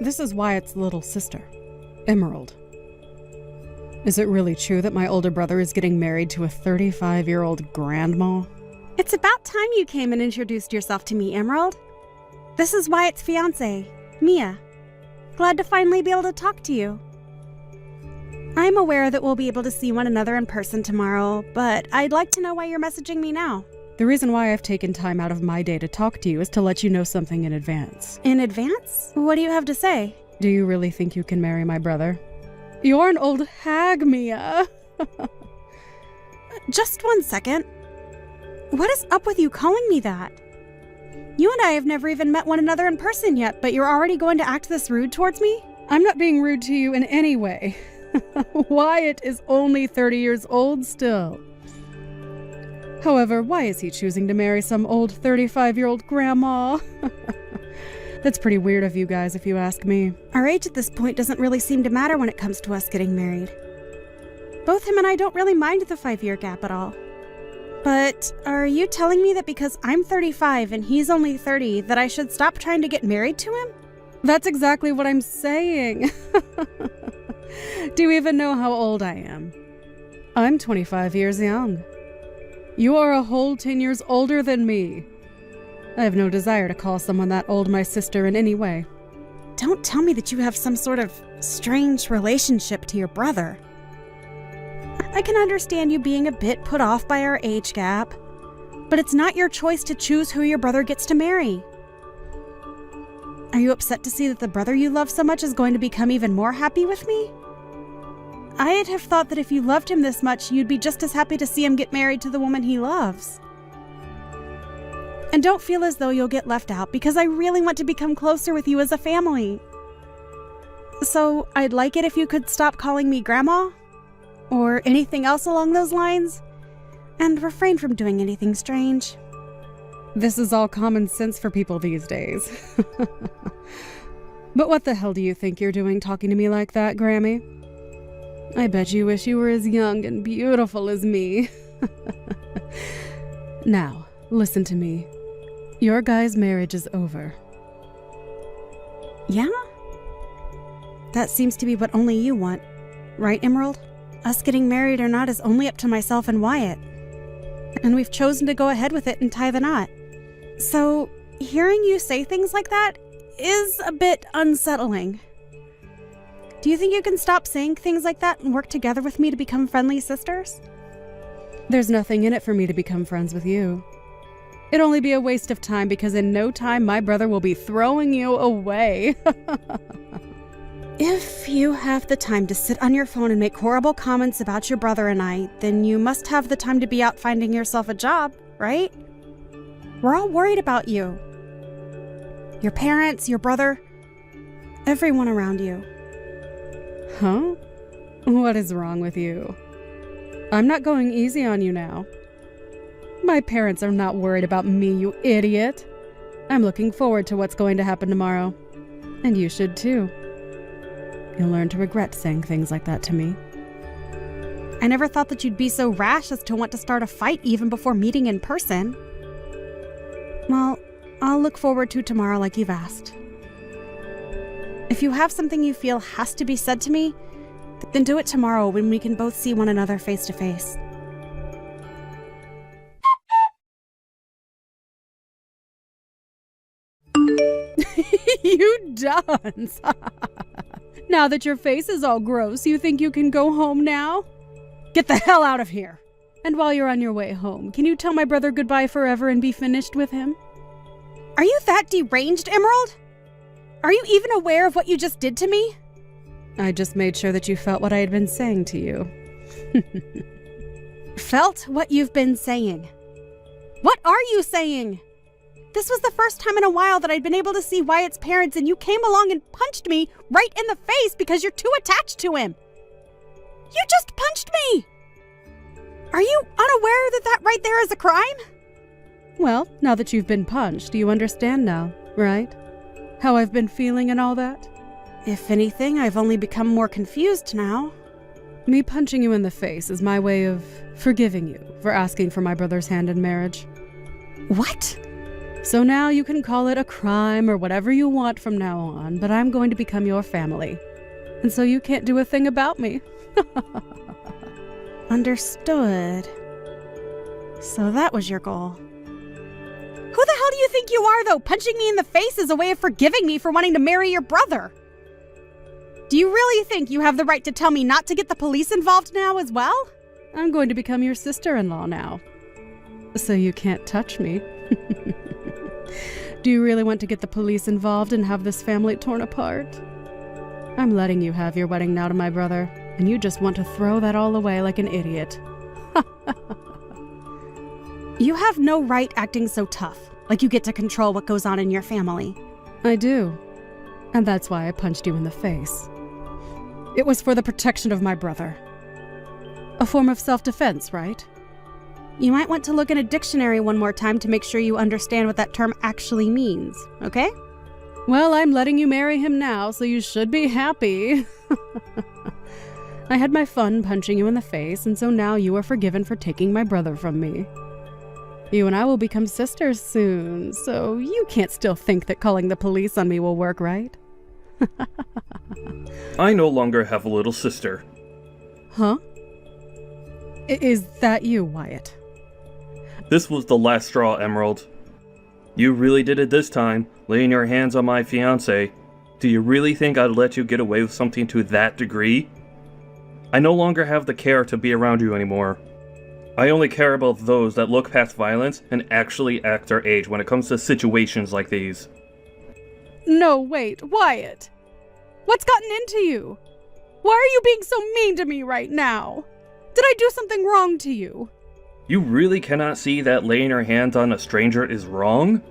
This is Wyatt's little sister, Emerald. Is it really true that my older brother is getting married to a 35-year-old grandma? It's about time you came and introduced yourself to me, Emerald. This is Wyatt's fiancé, Mia. Glad to finally be able to talk to you. I'm aware that we'll be able to see one another in person tomorrow, but I'd like to know why you're messaging me now. The reason why I've taken time out of my day to talk to you is to let you know something in advance. In advance? What do you have to say? Do you really think you can marry my brother? You're an old hag, Mia. Just 1 second. What is up with you calling me that? You and I have never even met one another in person yet, but you're already going to act this rude towards me? I'm not being rude to you in any way. Wyatt is only 30 years old still. However, why is he choosing to marry some old 35-year-old grandma? That's pretty weird of you guys, if you ask me. Our age at this point doesn't really seem to matter when it comes to us getting married. Both him and I don't really mind the 5-year gap at all. But are you telling me that because I'm 35 and he's only 30, that I should stop trying to get married to him? That's exactly what I'm saying. Do you even know how old I am? I'm 25 years young. You are a whole 10 years older than me. I have no desire to call someone that old my sister in any way. Don't tell me that you have some sort of strange relationship to your brother. I can understand you being a bit put off by our age gap, but it's not your choice to choose who your brother gets to marry. Are you upset to see that the brother you love so much is going to become even more happy with me? I'd have thought that if you loved him this much, you'd be just as happy to see him get married to the woman he loves. And don't feel as though you'll get left out, because I really want to become closer with you as a family. So I'd like it if you could stop calling me Grandma, or anything else along those lines, and refrain from doing anything strange. This is all common sense for people these days. But what the hell do you think you're doing talking to me like that, Grammy? I bet you wish you were as young and beautiful as me. Now, listen to me. Your guy's marriage is over. Yeah? That seems to be what only you want. Right, Emerald? Us getting married or not is only up to myself and Wyatt. And we've chosen to go ahead with it and tie the knot. So, hearing you say things like that is a bit unsettling. Do you think you can stop saying things like that and work together with me to become friendly sisters? There's nothing in it for me to become friends with you. It'd only be a waste of time because in no time my brother will be throwing you away. If you have the time to sit on your phone and make horrible comments about your brother and I, then you must have the time to be out finding yourself a job, right? We're all worried about you. Your parents, your brother, everyone around you. Huh? What is wrong with you? I'm not going easy on you now. My parents are not worried about me, you idiot. I'm looking forward to what's going to happen tomorrow. And you should too. You'll learn to regret saying things like that to me. I never thought that you'd be so rash as to want to start a fight even before meeting in person. Well, I'll look forward to tomorrow like you've asked. If you have something you feel has to be said to me, then do it tomorrow when we can both see one another face to face. You dunce! Now that your face is all gross, you think you can go home now? Get the hell out of here! And while you're on your way home, can you tell my brother goodbye forever and be finished with him? Are you that deranged, Emerald? Are you even aware of what you just did to me? I just made sure that you felt what I had been saying to you. Felt what you've been saying? What are you saying? This was the first time in a while that I'd been able to see Wyatt's parents, and you came along and punched me right in the face because you're too attached to him. You just punched me! Are you unaware that that right there is a crime? Well, now that you've been punched, you understand now, right? How I've been feeling and all that? If anything, I've only become more confused now. Me punching you in the face is my way of forgiving you for asking for my brother's hand in marriage. What? So now you can call it a crime or whatever you want from now on, but I'm going to become your family. And so you can't do a thing about me. Understood. So that was your goal. Who the hell do you think you are, though? Punching me in the face is a way of forgiving me for wanting to marry your brother. Do you really think you have the right to tell me not to get the police involved now as well? I'm going to become your sister-in-law now. So you can't touch me. Do you really want to get the police involved and have this family torn apart? I'm letting you have your wedding now to my brother, and you just want to throw that all away like an idiot. You have no right acting so tough, like you get to control what goes on in your family. I do. And that's why I punched you in the face. It was for the protection of my brother. A form of self-defense, right? You might want to look in a dictionary one more time to make sure you understand what that term actually means, okay? Well, I'm letting you marry him now, so you should be happy. I had my fun punching you in the face, and so now you are forgiven for taking my brother from me. You and I will become sisters soon, so you can't still think that calling the police on me will work, right? I no longer have a little sister. Huh? Is that you, Wyatt? This was the last straw, Emerald. You really did it this time, laying your hands on my fiancé. Do you really think I'd let you get away with something to that degree? I no longer have the care to be around you anymore. I only care about those that look past violence and actually act their age when it comes to situations like these. No, wait, Wyatt. What's gotten into you? Why are you being so mean to me right now? Did I do something wrong to you? You really cannot see that laying your hands on a stranger is wrong?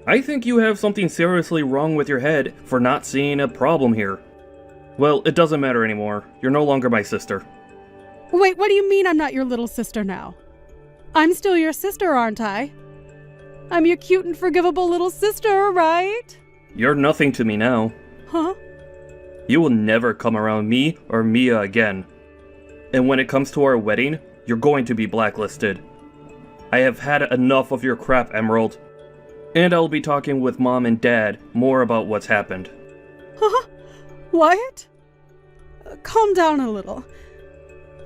I think you have something seriously wrong with your head for not seeing a problem here. Well, it doesn't matter anymore. You're no longer my sister. Wait, what do you mean I'm not your little sister now? I'm still your sister, aren't I? I'm your cute and forgivable little sister, right? You're nothing to me now. Huh? You will never come around me or Mia again. And when it comes to our wedding, you're going to be blacklisted. I have had enough of your crap, Emerald. And I'll be talking with Mom and Dad more about what's happened. Huh? Wyatt? Calm down a little.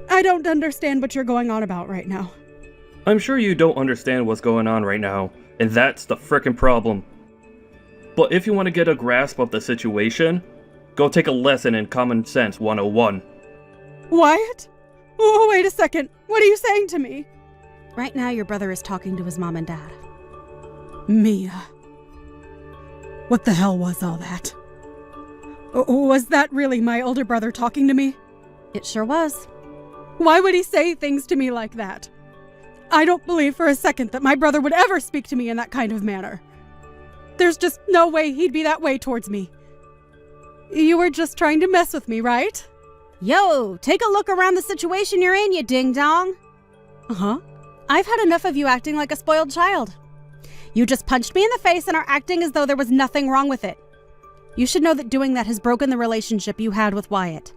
I don't understand what you're going on about right now. I'm sure you don't understand what's going on right now, and that's the frickin' problem. But if you want to get a grasp of the situation, go take a lesson in Common Sense 101. Wyatt? Oh, wait a second. What are you saying to me? Right now, your brother is talking to his mom and dad. Mia. What the hell was all that? Was that really my older brother talking to me? It sure was. Why would he say things to me like that? I don't believe for a second that my brother would ever speak to me in that kind of manner. There's just no way he'd be that way towards me. You were just trying to mess with me, right? Yo, take a look around the situation you're in, you ding-dong. Uh-huh. I've had enough of you acting like a spoiled child. You just punched me in the face and are acting as though there was nothing wrong with it. You should know that doing that has broken the relationship you had with Wyatt.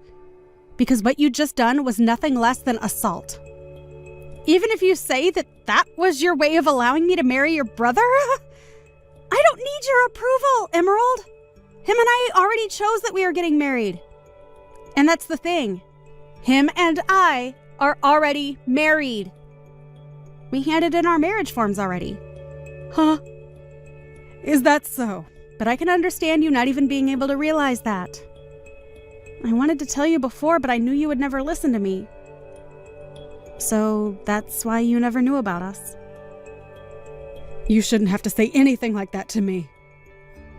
Because what you just done was nothing less than assault. Even if you say that that was your way of allowing me to marry your brother, I don't need your approval, Emerald. Him and I already chose that we are getting married. And that's the thing. Him and I are already married. We handed in our marriage forms already. Huh? Is that so? But I can understand you not even being able to realize that. I wanted to tell you before, but I knew you would never listen to me. So that's why you never knew about us. You shouldn't have to say anything like that to me.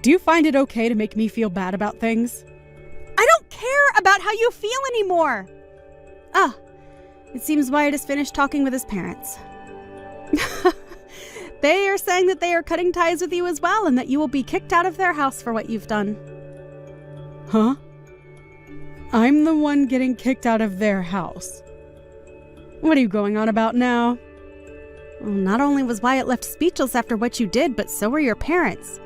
Do you find it okay to make me feel bad about things? I don't care about how you feel anymore. Ah, it seems Wyatt has finished talking with his parents. They are saying that they are cutting ties with you as well and that you will be kicked out of their house for what you've done. Huh? I'm the one getting kicked out of their house. What are you going on about now? Well, not only was Wyatt left speechless after what you did, but so were your parents.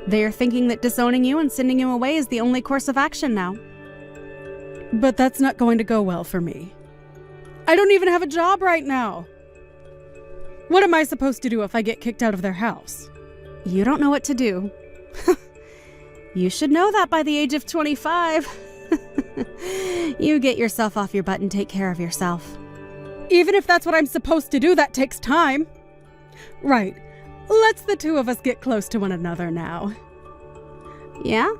They are thinking that disowning you and sending you away is the only course of action now. But that's not going to go well for me. I don't even have a job right now. What am I supposed to do if I get kicked out of their house? You don't know what to do. You should know that by the age of 25. You get yourself off your butt and take care of yourself. Even if that's what I'm supposed to do, that takes time. Right. Let's the two of us get close to one another now. Yeah?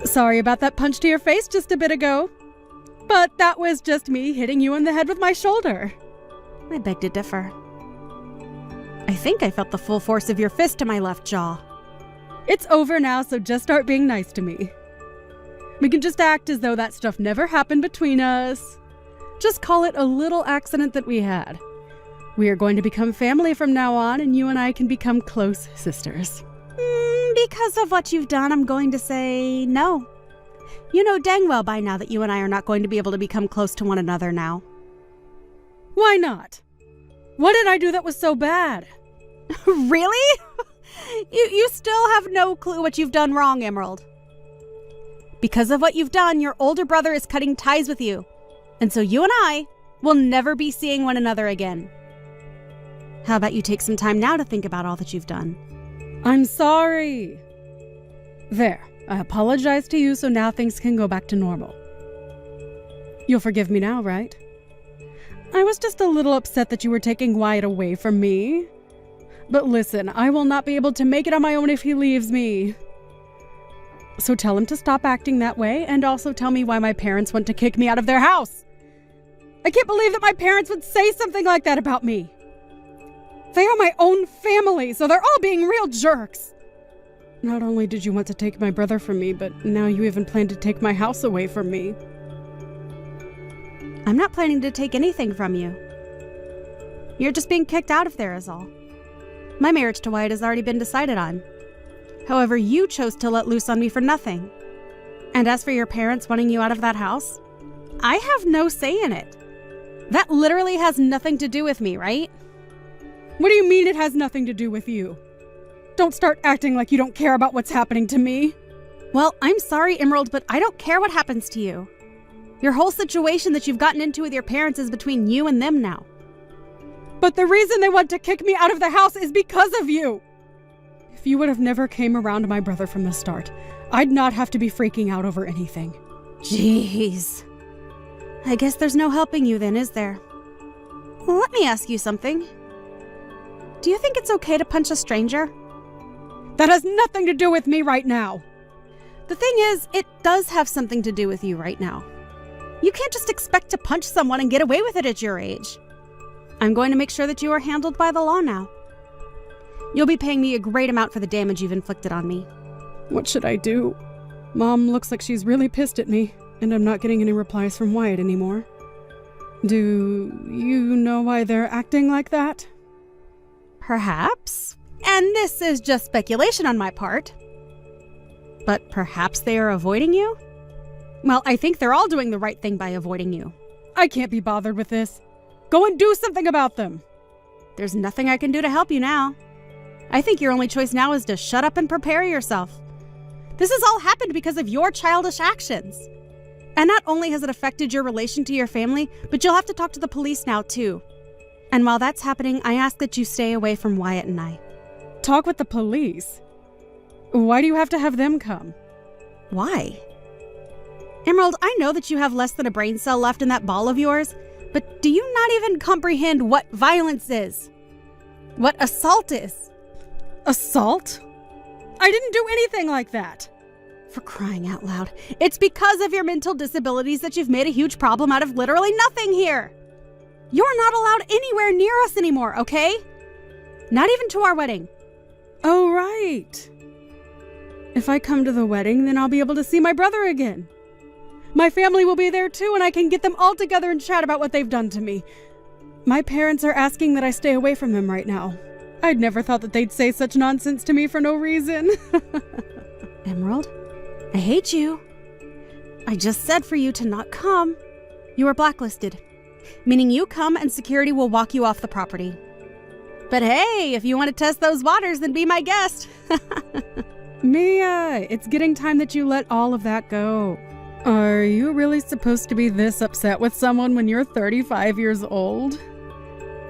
Sorry about that punch to your face just a bit ago. But that was just me hitting you in the head with my shoulder. I beg to differ. I think I felt the full force of your fist to my left jaw. It's over now, so just start being nice to me. We can just act as though that stuff never happened between us. Just call it a little accident that we had. We are going to become family from now on, and you and I can become close sisters. Because of what you've done, I'm going to say no. You know dang well by now that you and I are not going to be able to become close to one another now. Why not? What did I do that was so bad? Really? You still have no clue what you've done wrong, Emerald. Because of what you've done, your older brother is cutting ties with you. And so you and I will never be seeing one another again. How about you take some time now to think about all that you've done? I'm sorry. There, I apologize to you, so now things can go back to normal. You'll forgive me now, right? I was just a little upset that you were taking Wyatt away from me. But listen, I will not be able to make it on my own if he leaves me. So tell him to stop acting that way, and also tell me why my parents want to kick me out of their house. I can't believe that my parents would say something like that about me. They are my own family, so they're all being real jerks. Not only did you want to take my brother from me, but now you even plan to take my house away from me. I'm not planning to take anything from you. You're just being kicked out of there is all. My marriage to Wyatt has already been decided on. However, you chose to let loose on me for nothing. And as for your parents wanting you out of that house, I have no say in it. That literally has nothing to do with me, right? What do you mean it has nothing to do with you? Don't start acting like you don't care about what's happening to me. Well, I'm sorry, Emerald, but I don't care what happens to you. Your whole situation that you've gotten into with your parents is between you and them now. But the reason they want to kick me out of the house is because of you. If you would have never came around my brother from the start, I'd not have to be freaking out over anything. Jeez. I guess there's no helping you then, is there? Let me ask you something. Do you think it's okay to punch a stranger? That has nothing to do with me right now. The thing is, it does have something to do with you right now. You can't just expect to punch someone and get away with it at your age. I'm going to make sure that you are handled by the law now. You'll be paying me a great amount for the damage you've inflicted on me. What should I do? Mom looks like she's really pissed at me, and I'm not getting any replies from Wyatt anymore. Do you know why they're acting like that? Perhaps. And this is just speculation on my part. But perhaps they are avoiding you? Well, I think they're all doing the right thing by avoiding you. I can't be bothered with this. Go and do something about them. There's nothing I can do to help you now. I think your only choice now is to shut up and prepare yourself. This has all happened because of your childish actions. And not only has it affected your relation to your family, but you'll have to talk to the police now too. And while that's happening, I ask that you stay away from Wyatt and I. Talk with the police? Why do you have to have them come? Why? Emerald, I know that you have less than a brain cell left in that ball of yours, but do you not even comprehend what violence is? What assault is? Assault? I didn't do anything like that. For crying out loud. It's because of your mental disabilities that you've made a huge problem out of literally nothing here. You're not allowed anywhere near us anymore, okay? Not even to our wedding. Oh, right. If I come to the wedding, then I'll be able to see my brother again. My family will be there too, and I can get them all together and chat about what they've done to me. My parents are asking that I stay away from them right now. I'd never thought that they'd say such nonsense to me for no reason. Emerald, I hate you. I just said for you to not come. You are blacklisted, meaning you come and security will walk you off the property. But hey, if you want to test those waters, then be my guest. Mia, it's getting time that you let all of that go. Are you really supposed to be this upset with someone when you're 35 years old?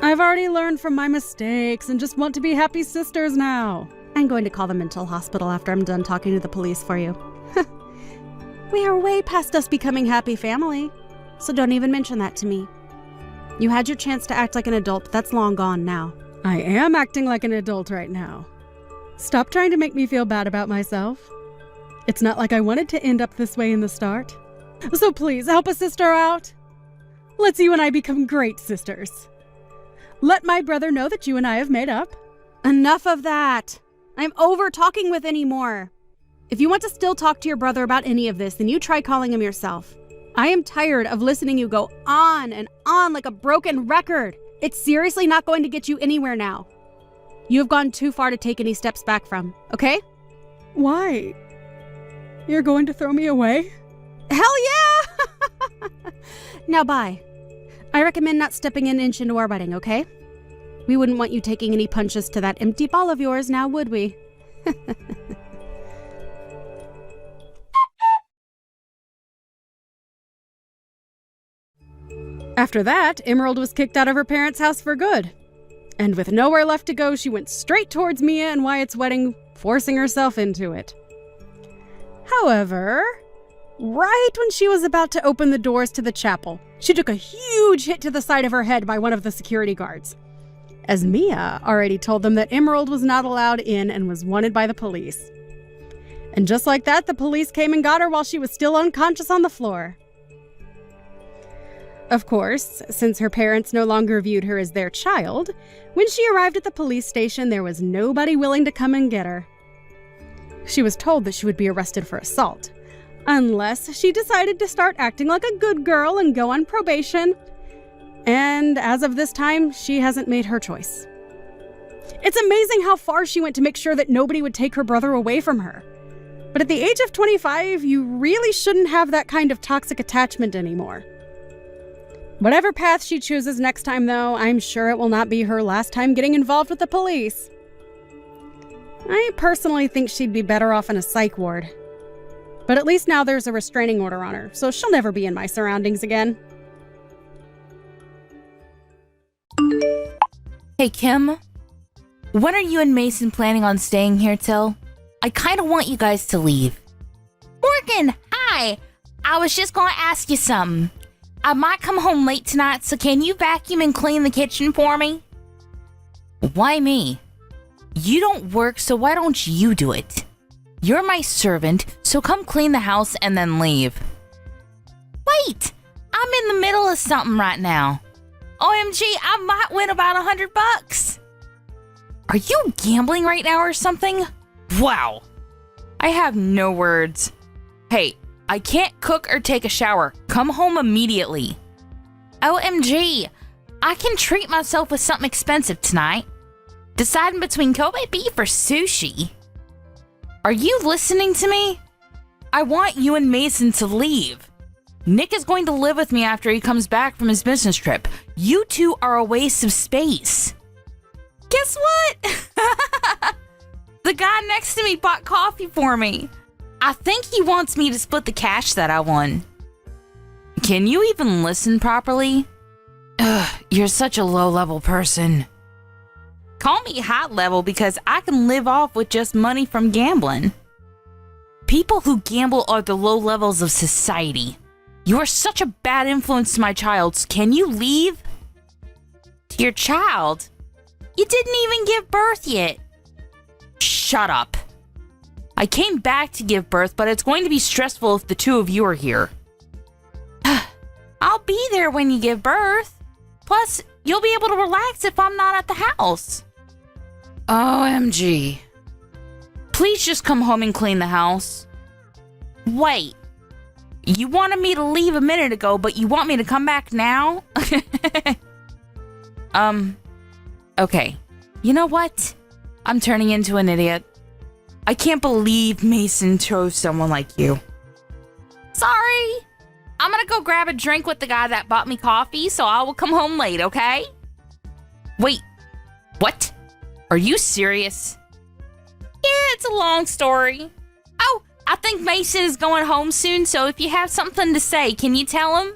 I've already learned from my mistakes and just want to be happy sisters now. I'm going to call the mental hospital after I'm done talking to the police for you. We are way past us becoming happy family, so don't even mention that to me. You had your chance to act like an adult, but that's long gone now. I am acting like an adult right now. Stop trying to make me feel bad about myself. It's not like I wanted to end up this way in the start. So please, help a sister out. Let's you and I become great sisters. Let my brother know that you and I have made up. Enough of that. I'm over talking with anymore. If you want to still talk to your brother about any of this, then you try calling him yourself. I am tired of listening you go on and on like a broken record. It's seriously not going to get you anywhere now. You have gone too far to take any steps back from, okay? Why? You're going to throw me away? Hell yeah! Now bye. I recommend not stepping an inch into our wedding, okay? We wouldn't want you taking any punches to that empty ball of yours now, would we? After that, Emerald was kicked out of her parents' house for good. And with nowhere left to go, she went straight towards Mia and Wyatt's wedding, forcing herself into it. However, right when she was about to open the doors to the chapel, she took a huge hit to the side of her head by one of the security guards, as Mia already told them that Emerald was not allowed in and was wanted by the police. And just like that, the police came and got her while she was still unconscious on the floor. Of course, since her parents no longer viewed her as their child, when she arrived at the police station, there was nobody willing to come and get her. She was told that she would be arrested for assault, unless she decided to start acting like a good girl and go on probation. And as of this time, she hasn't made her choice. It's amazing how far she went to make sure that nobody would take her brother away from her. But at the age of 25, you really shouldn't have that kind of toxic attachment anymore. Whatever path she chooses next time, though, I'm sure it will not be her last time getting involved with the police. I personally think she'd be better off in a psych ward. But at least now there's a restraining order on her, so she'll never be in my surroundings again. Hey, Kim. When are you and Mason planning on staying here till? I kind of want you guys to leave. Morgan, hi. I was just going to ask you something. I might come home late tonight, so can you vacuum and clean the kitchen for me? Why me? You don't work, so why don't you do it? You're my servant, so come clean the house and then leave. Wait! I'm in the middle of something right now. OMG, I might win about $100. Are you gambling right now or something? Wow. I have no words. Hey, I can't cook or take a shower. Come home immediately. OMG, I can treat myself with something expensive tonight. Deciding between Kobe beef or sushi. Are you listening to me? I want you and Mason to leave. Nick is going to live with me after he comes back from his business trip. You two are a waste of space. Guess what? The guy next to me bought coffee for me. I think he wants me to split the cash that I won. Can you even listen properly? Ugh, you're such a low-level person. Call me high-level because I can live off with just money from gambling. People who gamble are the low levels of society. You are such a bad influence to my child. So can you leave? To your child? You didn't even give birth yet. Shut up. I came back to give birth, but it's going to be stressful if the two of you are here. I'll be there when you give birth. Plus, you'll be able to relax if I'm not at the house. OMG. Please just come home and clean the house. Wait. You wanted me to leave a minute ago, but you want me to come back now? Okay. You know what? I'm turning into an idiot. I can't believe Mason chose someone like you. Sorry. I'm gonna go grab a drink with the guy that bought me coffee, so I will come home late, okay? Wait. What? Are you serious? Yeah, it's a long story. Oh, I think Mason is going home soon, so if you have something to say, can you tell him?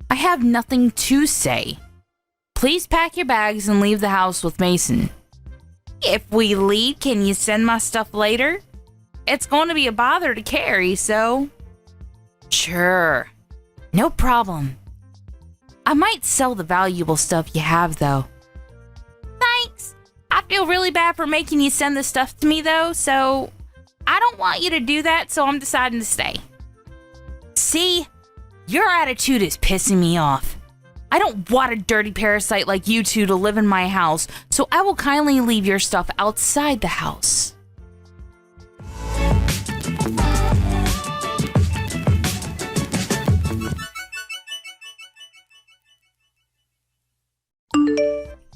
I have nothing to say. Please pack your bags and leave the house with Mason. If we leave, can you send my stuff later? It's going to be a bother to carry, so... Sure. No problem. I might sell the valuable stuff you have, though. Thanks. I feel really bad for making you send the stuff to me, though, so... I don't want you to do that, so I'm deciding to stay. See? Your attitude is pissing me off. I don't want a dirty parasite like you two to live in my house, so I will kindly leave your stuff outside the house.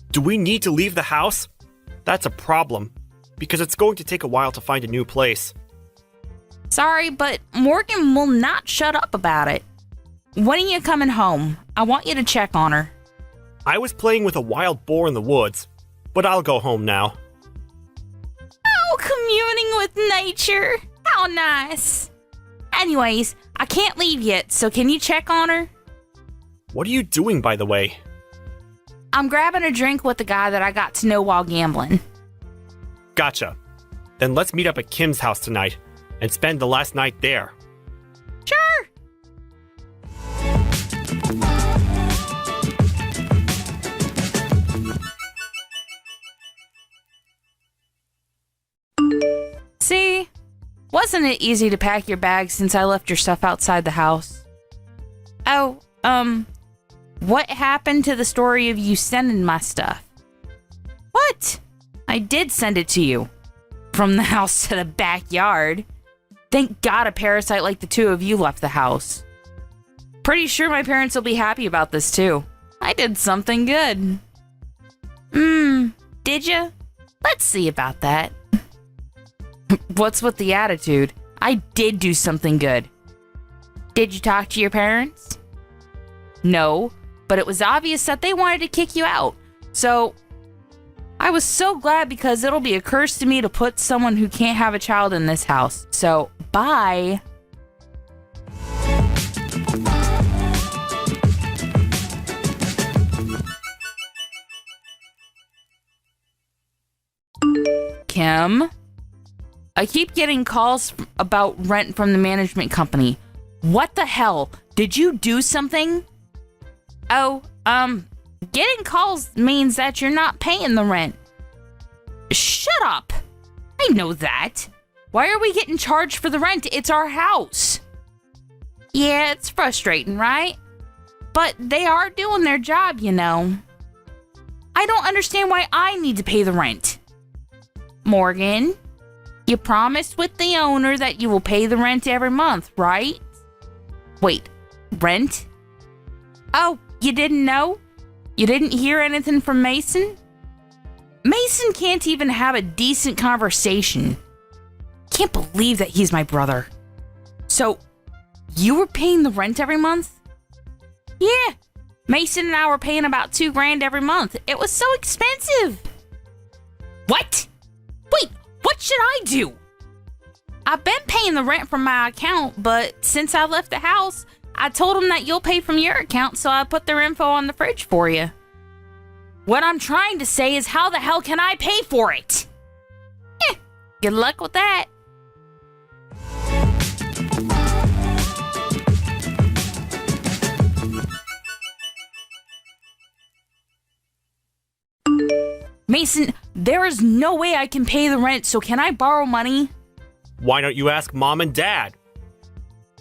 Do we need to leave the house? That's a problem, because it's going to take a while to find a new place. Sorry, but Morgan will not shut up about it. When are you coming home? I want you to check on her. I was playing with a wild boar in the woods, but I'll go home now. Oh, communing with nature. How nice. Anyways, I can't leave yet, so can you check on her? What are you doing, by the way? I'm grabbing a drink with the guy that I got to know while gambling. Gotcha. Then let's meet up at Kim's house tonight and spend the last night there. Sure. See? Wasn't it easy to pack your bags since I left your stuff outside the house? Oh, what happened to the story of you sending my stuff? What? I did send it to you. From the house to the backyard. Thank God a parasite like the two of you left the house. Pretty sure my parents will be happy about this too. I did something good. Did ya? Let's see about that. What's with the attitude? I did do something good. Did you talk to your parents? No, but it was obvious that they wanted to kick you out. So, I was so glad because it'll be a curse to me to put someone who can't have a child in this house. So, bye. Kim? I keep getting calls about rent from the management company. What the hell? Did you do something? Oh, getting calls means that you're not paying the rent. Shut up! I know that. Why are we getting charged for the rent? It's our house. Yeah, it's frustrating, right? But they are doing their job, you know. I don't understand why I need to pay the rent. Morgan, you promised with the owner that you will pay the rent every month, right? Wait, rent? Oh, you didn't know? You didn't hear anything from Mason? Mason can't even have a decent conversation. Can't believe that he's my brother. So, you were paying the rent every month? Yeah, Mason and I were paying about $2,000 every month. It was so expensive. What? Wait, what should I do? I've been paying the rent from my account, but since I left the house, I told them that you'll pay from your account, so I put their info on the fridge for you. What I'm trying to say is, how the hell can I pay for it? Good luck with that. Mason, there is no way I can pay the rent, so can I borrow money? Why don't you ask Mom and Dad?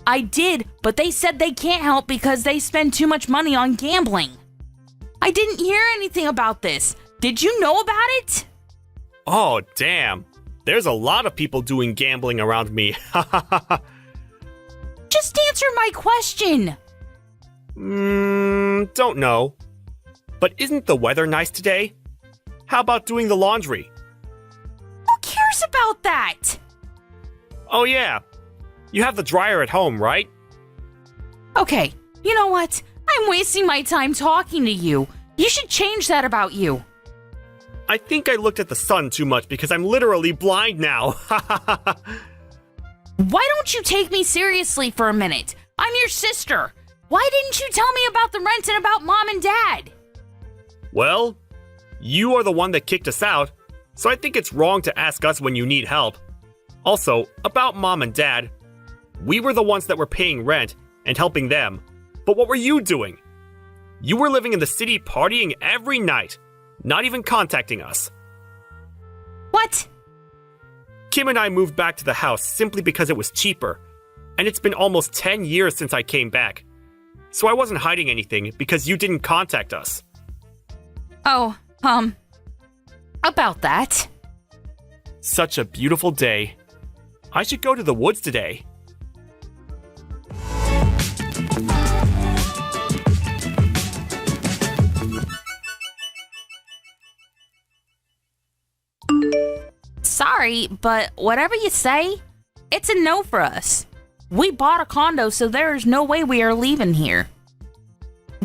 I did, but they said they can't help because they spend too much money on gambling. I didn't hear anything about this. Did you know about it? Oh, damn. There's a lot of people doing gambling around me. Just answer my question. Don't know. But isn't the weather nice today? How about doing the laundry? Who cares about that? Oh yeah. You have the dryer at home, right? Okay, you know what? I'm wasting my time talking to you. You should change that about you. I think I looked at the sun too much because I'm literally blind now. Why don't you take me seriously for a minute? I'm your sister. Why didn't you tell me about the rent and about Mom and Dad? Well, you are the one that kicked us out, so I think it's wrong to ask us when you need help. Also, about Mom and Dad, we were the ones that were paying rent and helping them, but what were you doing? You were living in the city partying every night, not even contacting us. What? Kim and I moved back to the house simply because it was cheaper, and it's been almost 10 years since I came back. So I wasn't hiding anything because you didn't contact us. Oh, about that. Such a beautiful day. I should go to the woods today. Sorry, but whatever you say, it's a no for us. We bought a condo, so there is no way we are leaving here.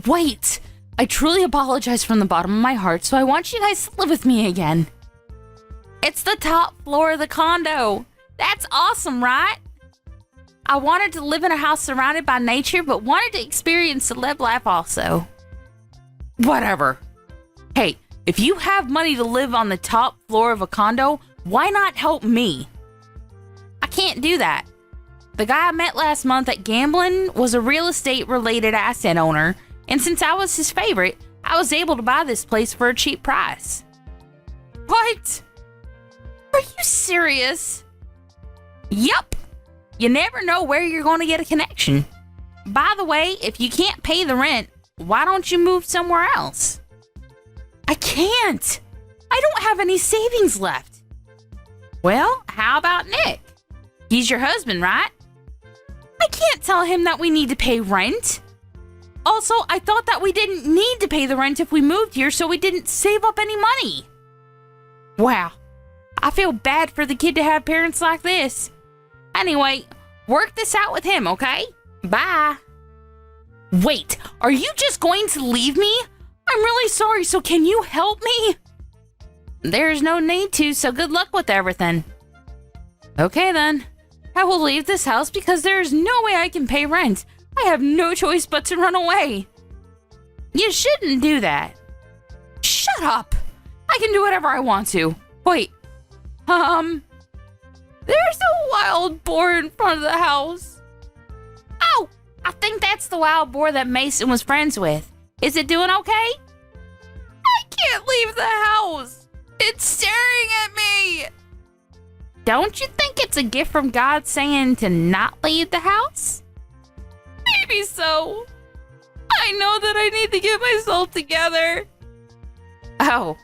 Wait, I truly apologize from the bottom of my heart, so I want you guys to live with me again. It's the top floor of the condo. That's awesome, right? I wanted to live in a house surrounded by nature, but wanted to experience the live life also. Whatever. Hey, if you have money to live on the top floor of a condo, why not help me? I can't do that. The guy I met last month at gambling was a real estate related asset owner, and since I was his favorite, I was able to buy this place for a cheap price. What? Are you serious? Yup. You never know where you're going to get a connection. By the way, if you can't pay the rent, why don't you move somewhere else? I can't. I don't have any savings left. Well, how about Nick? He's your husband, right? I can't tell him that we need to pay rent. Also, I thought that we didn't need to pay the rent if we moved here, so we didn't save up any money. Wow. I feel bad for the kid to have parents like this. Anyway, work this out with him, okay? Bye. Wait, are you just going to leave me? I'm really sorry, so can you help me? There's no need to, so good luck with everything. Okay then. I will leave this house because there is no way I can pay rent. I have no choice but to run away. You shouldn't do that. Shut up. I can do whatever I want to. Wait. There's a wild boar in front of the house. Oh, I think that's the wild boar that Mason was friends with. Is it doing okay? I can't leave the house. It's staring at me. Don't you think it's a gift from God saying to not leave the house? Maybe so. I know that I need to get myself together. Oh,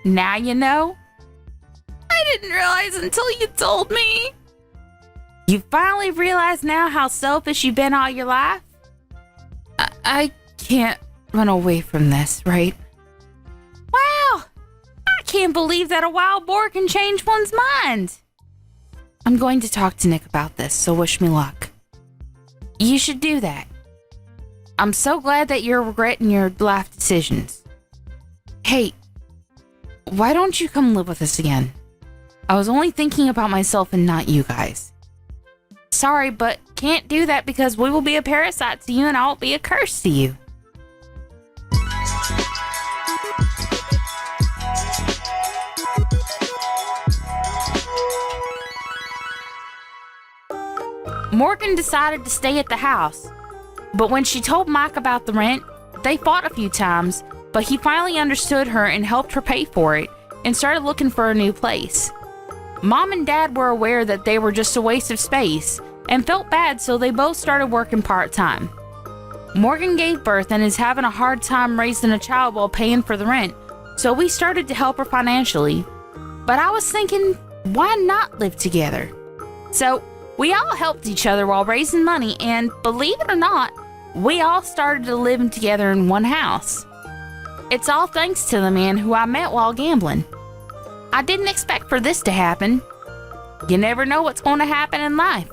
now you know? I didn't realize until you told me. You finally realize now how selfish you've been all your life? I can't run away from this, right? Wow! I can't believe that a wild boar can change one's mind. I'm going to talk to Nick about this, so wish me luck. You should do that. I'm so glad that you're regretting your life decisions. Hey, why don't you come live with us again? I was only thinking about myself and not you guys. Sorry, but can't do that because we will be a parasite to you and I'll be a curse to you. Morgan decided to stay at the house, but when she told Mike about the rent, they fought a few times, but he finally understood her and helped her pay for it and started looking for a new place. Mom and Dad were aware that they were just a waste of space and felt bad, so they both started working part-time. Morgan gave birth and is having a hard time raising a child while paying for the rent, so we started to help her financially. But I was thinking, why not live together? So we all helped each other while raising money, and believe it or not, we all started to live together in one house. It's all thanks to the man who I met while gambling. I didn't expect for this to happen. You never know what's going to happen in life.